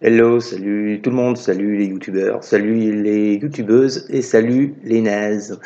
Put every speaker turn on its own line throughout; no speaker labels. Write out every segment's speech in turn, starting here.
Hello, salut tout le monde, salut les youtubeurs, salut les youtubeuses et salut les nazes.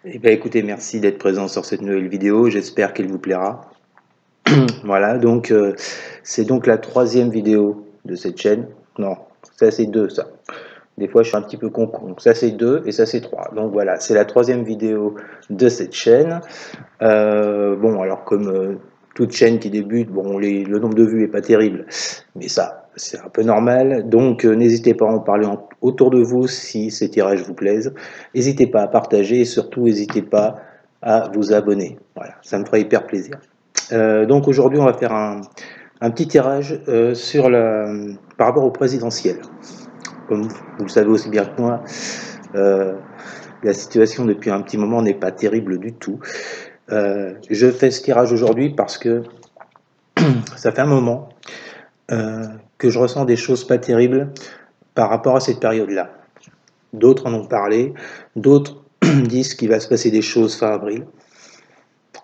Eh bien écoutez, merci d'être présent sur cette nouvelle vidéo, j'espère qu'elle vous plaira. Voilà, donc c'est donc la troisième vidéo de cette chaîne. Non, ça c'est deux ça. Des fois je suis un petit peu con. Ça c'est deux et ça c'est trois. Donc voilà, c'est la troisième vidéo de cette chaîne. Bon, alors comme toute chaîne qui débute, bon, le nombre de vues est pas terrible, mais ça, c'est un peu normal. Donc, n'hésitez pas à en parler autour de vous si ces tirages vous plaisent. N'hésitez pas à partager et surtout, n'hésitez pas à vous abonner. Voilà, ça me fera hyper plaisir. Donc, aujourd'hui, on va faire un petit tirage par rapport au présidentiel. Comme vous le savez aussi bien que moi, la situation depuis un petit moment n'est pas terrible du tout. Je fais ce tirage aujourd'hui parce que ça fait un moment que je ressens des choses pas terribles par rapport à cette période-là. D'autres en ont parlé, d'autres disent qu'il va se passer des choses fin avril.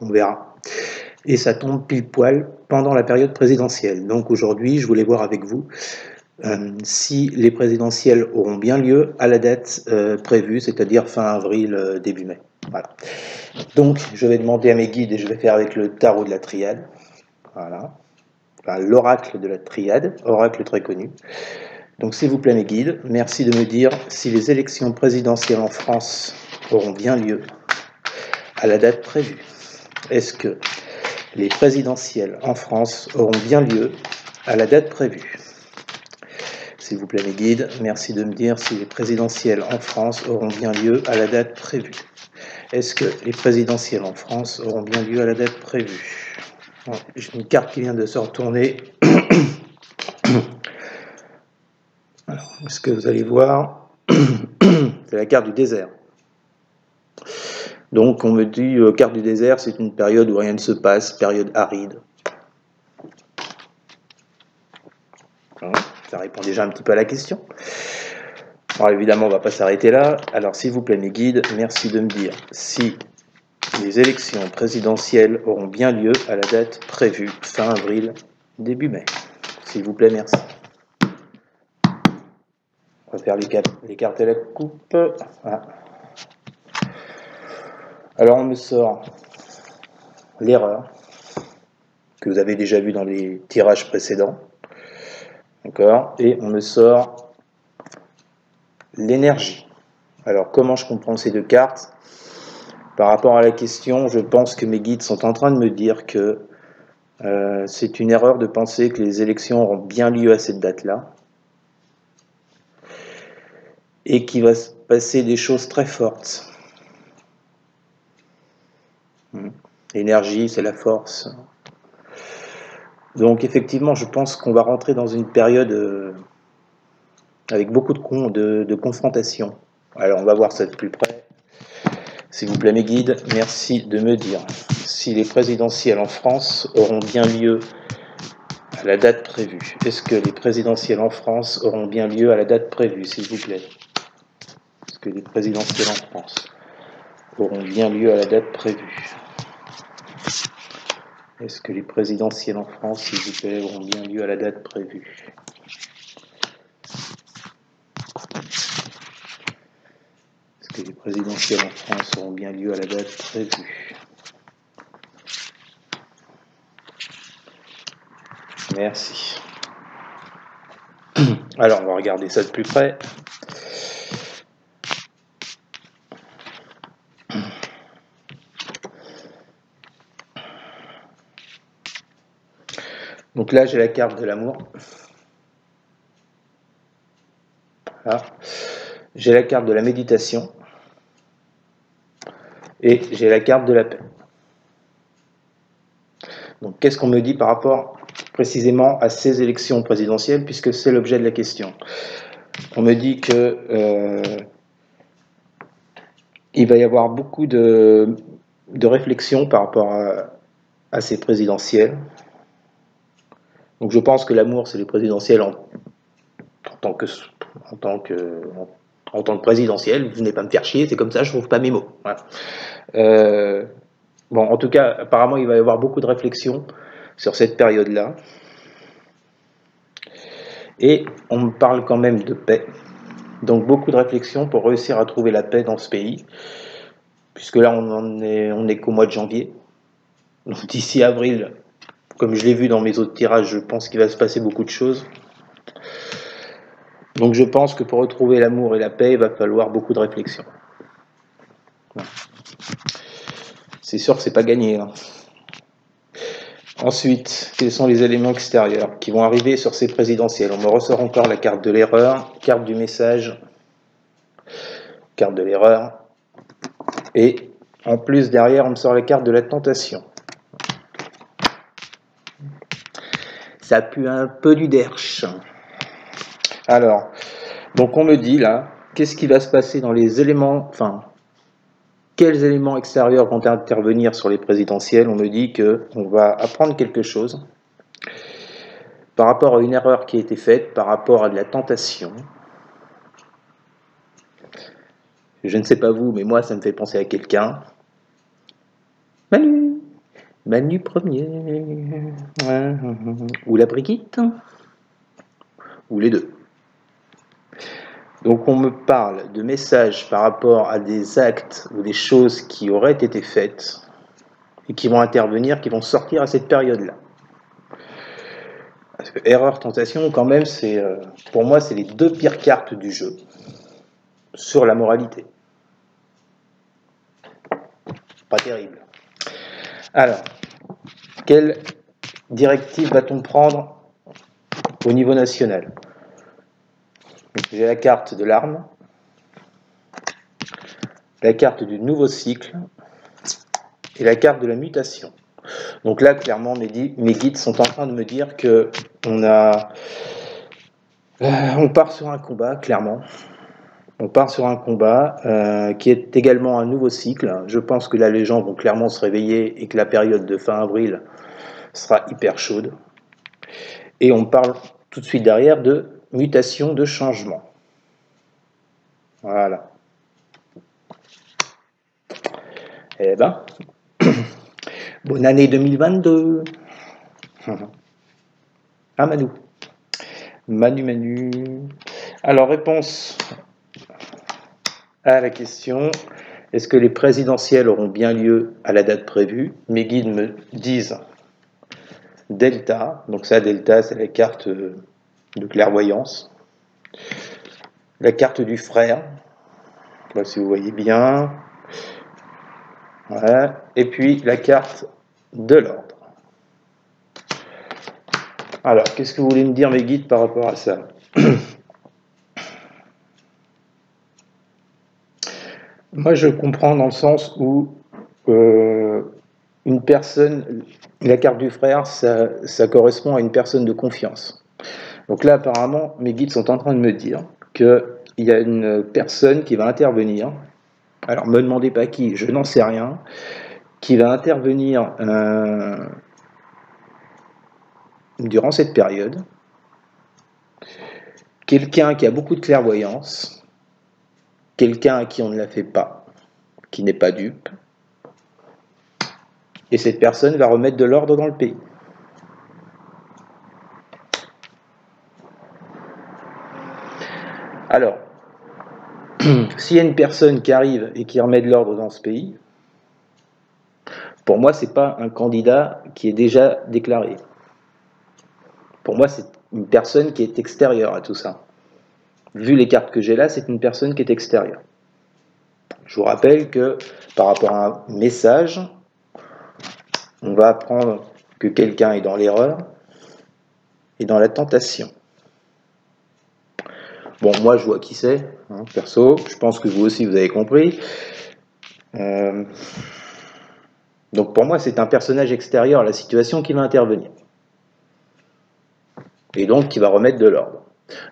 On verra. Et ça tombe pile poil pendant la période présidentielle. Donc aujourd'hui, je voulais voir avec vous si les présidentielles auront bien lieu à la date prévue, c'est-à-dire fin avril, début mai. Voilà. Donc, je vais demander à mes guides et je vais faire avec le tarot de la triade. Voilà. Enfin, l'oracle de la triade, oracle très connu. Donc, s'il vous plaît, mes guides, merci de me dire si les élections présidentielles en France auront bien lieu à la date prévue. Est-ce que les présidentielles en France auront bien lieu à la date prévue? S'il vous plaît, mes guides, merci de me dire si les présidentielles en France auront bien lieu à la date prévue. Est-ce que les présidentielles en France auront bien lieu à la date prévue? J'ai une carte qui vient de se retourner. Alors, ce que vous allez voir, c'est la carte du désert. Donc, on me dit, carte du désert, c'est une période où rien ne se passe, période aride. Ça répond déjà un petit peu à la question. Alors, évidemment, on ne va pas s'arrêter là. Alors, s'il vous plaît, mes guides, merci de me dire si les élections présidentielles auront bien lieu à la date prévue, fin avril, début mai. S'il vous plaît, merci. On va faire les cartes à la coupe. Voilà. Alors, on me sort l'erreur que vous avez déjà vu dans les tirages précédents. D'accord? Et on me sort l'énergie. Alors, comment je comprends ces deux cartes? Par rapport à la question, je pense que mes guides sont en train de me dire que c'est une erreur de penser que les élections auront bien lieu à cette date-là et qu'il va se passer des choses très fortes. L'énergie, c'est la force. Donc effectivement, je pense qu'on va rentrer dans une période avec beaucoup de confrontations. Alors on va voir ça de plus près. S'il vous plaît mes guides, merci de me dire si les présidentielles en France auront bien lieu à la date prévue. Est-ce que les présidentielles en France auront bien lieu à la date prévue, s'il vous plaît? Est-ce que les présidentielles en France auront bien lieu à la date prévue? Est-ce que les présidentielles en France, s'il vous plaît, auront bien lieu à la date prévue? Est-ce que les présidentielles en France auront bien lieu à la date prévue? Merci. Alors, on va regarder ça de plus près. Donc là, j'ai la carte de l'amour. Voilà. J'ai la carte de la méditation. Et j'ai la carte de la paix. Donc, qu'est-ce qu'on me dit par rapport précisément à ces élections présidentielles, puisque c'est l'objet de la question? On me dit que il va y avoir beaucoup de réflexion par rapport à ces présidentielles. Donc, je pense que l'amour, c'est les présidentielles en tant que présidentielle. Vous venez pas me faire chier, c'est comme ça, je trouve pas mes mots. Voilà. Bon, en tout cas, apparemment, il va y avoir beaucoup de réflexion sur cette période-là. Et on me parle quand même de paix. Donc beaucoup de réflexions pour réussir à trouver la paix dans ce pays, puisque là on est qu'au mois de janvier. Donc d'ici avril, comme je l'ai vu dans mes autres tirages, je pense qu'il va se passer beaucoup de choses. Donc je pense que pour retrouver l'amour et la paix, il va falloir beaucoup de réflexion. C'est sûr que c'est pas gagné. Hein. Ensuite, quels sont les éléments extérieurs qui vont arriver sur ces présidentielles? On me ressort encore la carte de l'erreur, carte du message, carte de l'erreur, et en plus derrière on me sort la carte de la tentation. Ça pue un peu du derche. Alors, donc on me dit là, qu'est-ce qui va se passer dans les éléments, enfin, quels éléments extérieurs vont intervenir sur les présidentielles? On me dit qu'on va apprendre quelque chose par rapport à une erreur qui a été faite, par rapport à de la tentation. Je ne sais pas vous, mais moi ça me fait penser à quelqu'un. Manu, Manu Premier, ou la Brigitte, ou les deux. Donc on me parle de messages par rapport à des actes ou des choses qui auraient été faites et qui vont intervenir, qui vont sortir à cette période-là. Parce que erreur, tentation, quand même, pour moi, c'est les deux pires cartes du jeu sur la moralité. Pas terrible. Alors, quelle directive va-t-on prendre au niveau national? J'ai la carte de l'arme, la carte du nouveau cycle et la carte de la mutation. Donc là, clairement, mes guides sont en train de me dire que on part sur un combat, clairement. On part sur un combat qui est également un nouveau cycle. Je pense que là, les gens vont clairement se réveiller et que la période de fin avril sera hyper chaude. Et on parle tout de suite derrière de mutation, de changement. Voilà. Eh ben, bonne année 2022. Ah, Manu. Manu. Alors, réponse à la question, est-ce que les présidentielles auront bien lieu à la date prévue? Mes guides me disent Delta. Donc ça, Delta, c'est la carte de clairvoyance. La carte du frère. Là, si vous voyez bien. Voilà. Et puis la carte de l'ordre. Alors, qu'est-ce que vous voulez me dire, mes guides, par rapport à ça? Moi, je comprends dans le sens où une personne, la carte du frère, ça correspond à une personne de confiance. Donc là, apparemment, mes guides sont en train de me dire qu'il y a une personne qui va intervenir. Alors, ne me demandez pas qui, je n'en sais rien, qui va intervenir durant cette période. Quelqu'un qui a beaucoup de clairvoyance, quelqu'un à qui on ne la fait pas, qui n'est pas dupe, et cette personne va remettre de l'ordre dans le pays. Alors, s'il y a une personne qui arrive et qui remet de l'ordre dans ce pays, pour moi, ce n'est pas un candidat qui est déjà déclaré. Pour moi, c'est une personne qui est extérieure à tout ça. Vu les cartes que j'ai là, c'est une personne qui est extérieure. Je vous rappelle que par rapport à un message, on va apprendre que quelqu'un est dans l'erreur et dans la tentation. Bon, moi, je vois qui c'est, hein, perso. Je pense que vous aussi, vous avez compris. Donc, pour moi, c'est un personnage extérieur à la situation qui va intervenir. Et donc, qui va remettre de l'ordre.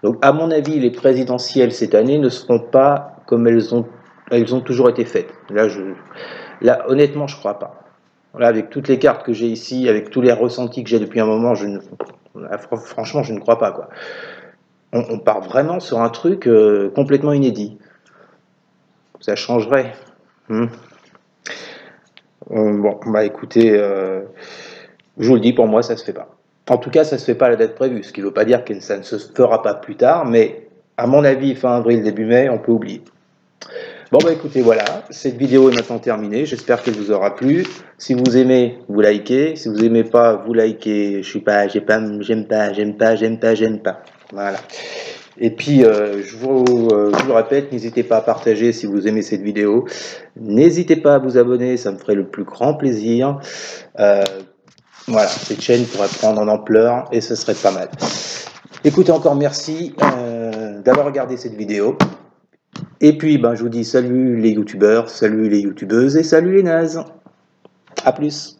Donc, à mon avis, les présidentielles cette année ne seront pas comme elles ont toujours été faites. Là, honnêtement, je ne crois pas. Là, avec toutes les cartes que j'ai ici, avec tous les ressentis que j'ai depuis un moment, franchement, je ne crois pas, quoi. On part vraiment sur un truc complètement inédit. Ça changerait. Bon, bah écoutez, je vous le dis, pour moi, ça se fait pas. En tout cas, ça ne se fait pas à la date prévue, ce qui ne veut pas dire que ça ne se fera pas plus tard, mais à mon avis, fin avril, début mai, on peut oublier. Bon bah écoutez, voilà, cette vidéo est maintenant terminée, j'espère qu'elle vous aura plu. Si vous aimez, vous likez, si vous aimez pas, vous likez, je suis pas, j'aime pas. Voilà. Et puis, je vous le répète, n'hésitez pas à partager si vous aimez cette vidéo. N'hésitez pas à vous abonner, ça me ferait le plus grand plaisir. Voilà, cette chaîne pourrait prendre en ampleur et ce serait pas mal. Écoutez, encore merci d'avoir regardé cette vidéo. Et puis, ben, je vous dis salut les youtubeurs, salut les youtubeuses et salut les nazes. À plus.